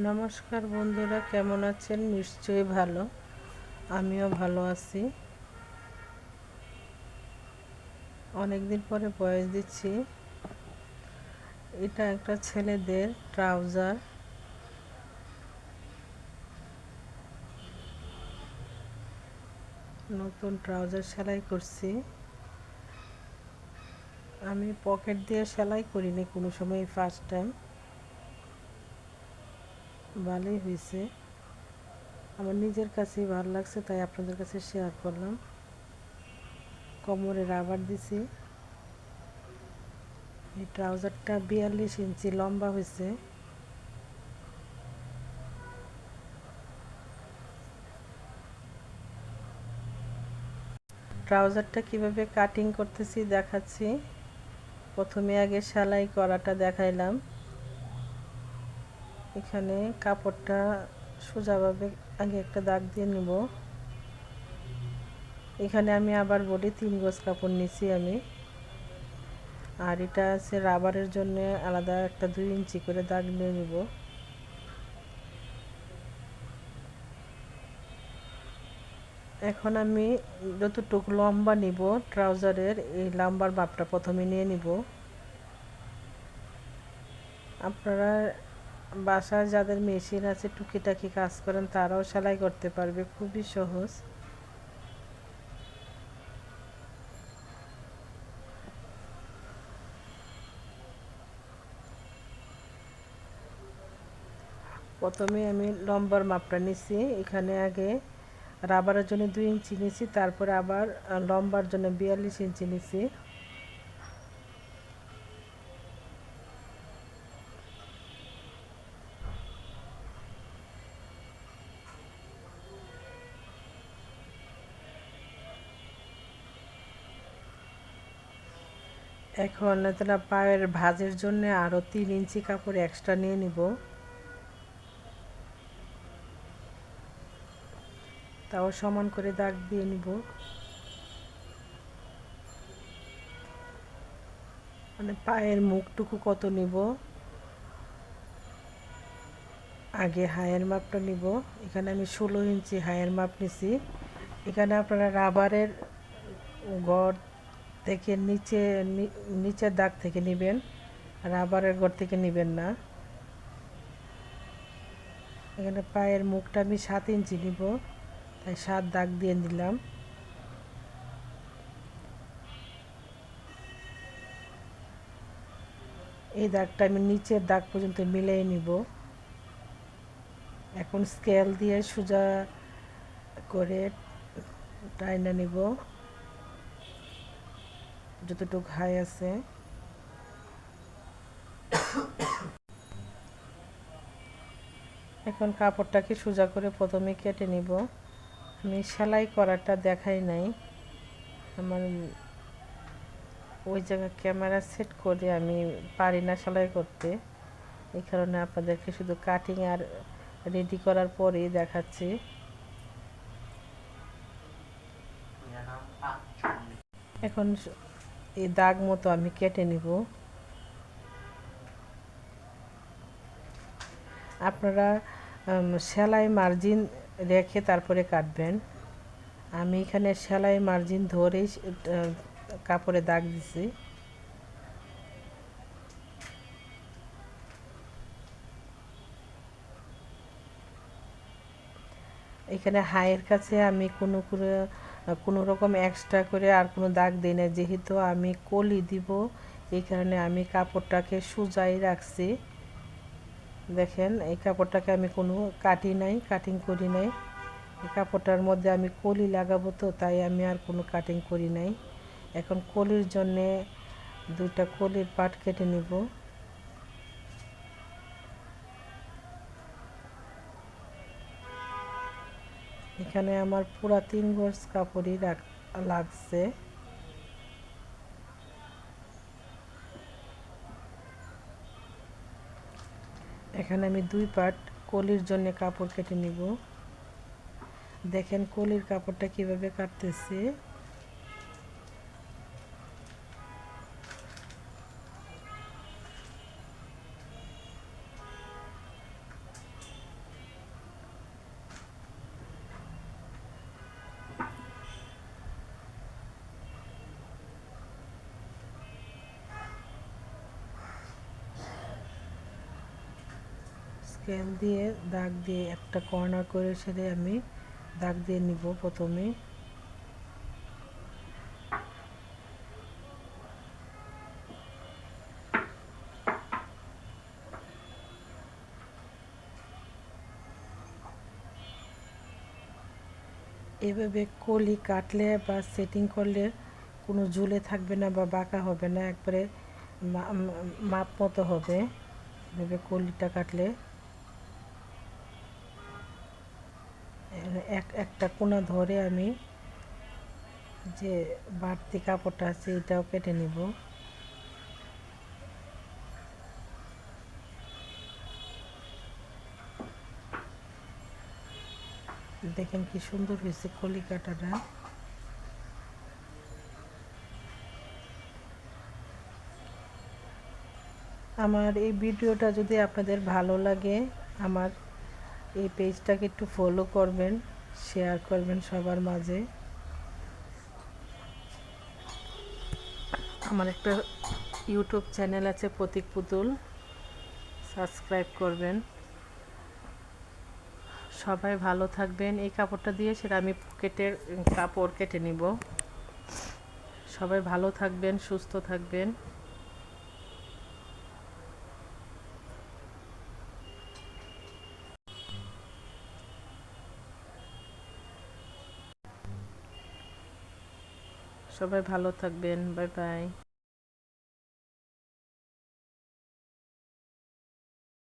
নমস্কার বন্ধুরা, কেমন আছেন? নিশ্চয়ই ভালো। আমিও ভালো আছি। অনেকদিন পরে ভয়েস দিচ্ছি। এটা একটা ছেলেদের ট্রাউজার। নতুন ট্রাউজার সেলাই করছি। আমি পকেট দিয়ে সেলাই করিনি কোনো সময়, ফার্স্ট টাইম। ভালোই হয়েছে, আমার নিজের কাছেই ভালো লাগছে, তাই আপনাদের কাছে শেয়ার করলাম। কোমরে রাবার দিছি। এই ট্রাউজারটা 42 ইঞ্চি লম্বা হয়েছে। ট্রাউজারটা কিভাবে কাটিং করতেছি দেখাচ্ছি। প্রথমে আগে সেলাই করাটা দেখাইলাম। এখানে কাপড়টা সোজাভাবে আগে একটা দাগ দিয়ে নিব। এখানে আমি আবার বডি 3 গজ কাপড় নিছি আমি। আর এটা আছে রাবারের জন্য আলাদা একটা 2 ইঞ্চি করে দাগ নিয়ে নিব। এখন আমি যতটুকু লম্বা নিব ট্রাউজারের, এই লম্বার মাপটা প্রথমে নিয়ে নিব। আপনারা বাসায় যাদের মেশিন আছে, টুকিটাকি কাজ করেন, তারাও সেলাই করতে পারবে, খুবই সহজ। প্রথমে আমি লম্বার মাপটা নিছি। এখানে আগে রাবারের জন্য 2 ইঞ্চি নিছি, তারপরে আবার লম্বার জন্য 42 ইঞ্চি নিছি। এখন তারা পায়ের ভাঁজের জন্য আরও 3 ইঞ্চি কাপড় এক্সট্রা নিয়ে নিব। তাও সমান করে দাগ দিয়ে নিব। মানে পায়ের মুখটুকু কত নিব, আগে হায়ের মাপটা নিব। এখানে আমি 16 ইঞ্চি হায়ের মাপ নিছি। এখানে আপনারা রাবারের গড় থেকে নিচের দাগ থেকে নেবেন, রাবারের গড় থেকে নেবেন না। এখানে পায়ের মুখটা আমি 7 ইঞ্চি নিব, তাই 7 দাগ দিয়ে নিলাম। এই দাগটা আমি নিচের দাগ পর্যন্ত মিলিয়ে নিব। এখন স্কেল দিয়ে সোজা করে টাইনা নিব যতটুকু হাই আছে। এখন কাপড়টাকে সোজা করে প্রথমে কেটে নিব। আমি সেলাই করাটা দেখাই নাই, আমার ওই জায়গায় ক্যামেরা সেট করে আমি পারি না সেলাই করতে। এই কারণে আপনাদেরকে শুধু কাটিং আর রেডি করার পরেই দেখাচ্ছি। এখন এই দাগ মতো আমি কেটে নিব। আপনারা সেলাই মার্জিন রেখে তারপরে কাটবেন। আমি এখানে সেলাই মার্জিন ধরেই কাপড়ে দাগ দিছি। এখানে হাইয়ের কাছে আমি কোনো রকম এক্সট্রা করে আর কোনো দাগ দিই না, যেহেতু আমি কলি দিব। এই কারণে আমি কাপড়টাকে সোজাই রাখছি। দেখেন, এই কাপড়টাকে আমি কোনো কাটিং করি নাই। এই কাপড়টার মধ্যে আমি কলি লাগাবো, তো তাই আমি আর কোনো কাটিং করি নাই। এখন কলির জন্যে 2টা কলির পাট কেটে নিব। এখানে আমার পুরা 3 গজ কাপড়ই লাগছে। এখানে আমি 2 পাট কলির জন্য কাপড় কেটে নিব। দেখেন কলির কাপড়টা কিভাবে কাটতেছি। স্কেল দিয়ে দাগ দিয়ে একটা কর্নার করে সেরে আমি দাগ দিয়ে নিব প্রথমে। এভাবে কলি কাটলে বা সেটিং করলে কোনো ঝুলে থাকবে না বা বাঁকা হবে না, একবারে মাপ মতো হবে এভাবে কলিটা কাটলে। একটা কোনা ধরে আমি যে বাড়তি কাপড়টা আছে এটাও কেটে নিব। দেখেন কি সুন্দর হয়েছে কলি কাটাটা। আমার এই ভিডিওটা যদি আপনাদের ভালো লাগে, আমার এই পেজটাকে একটু ফলো করবেন, শেয়ার করবেন সবার মাঝে। আমার একটা ইউটিউব চ্যানেল আছে প্রতীক পুতুল, সাবস্ক্রাইব করবেন। সবাই ভালো থাকবেন। এই কাপড়টা দিয়ে সেটা আমি পকেটের কাপড় কেটে নিব। সবাই ভালো থাকবেন, সুস্থ থাকবেন। সবাই ভালো থাকবেন। Bye bye.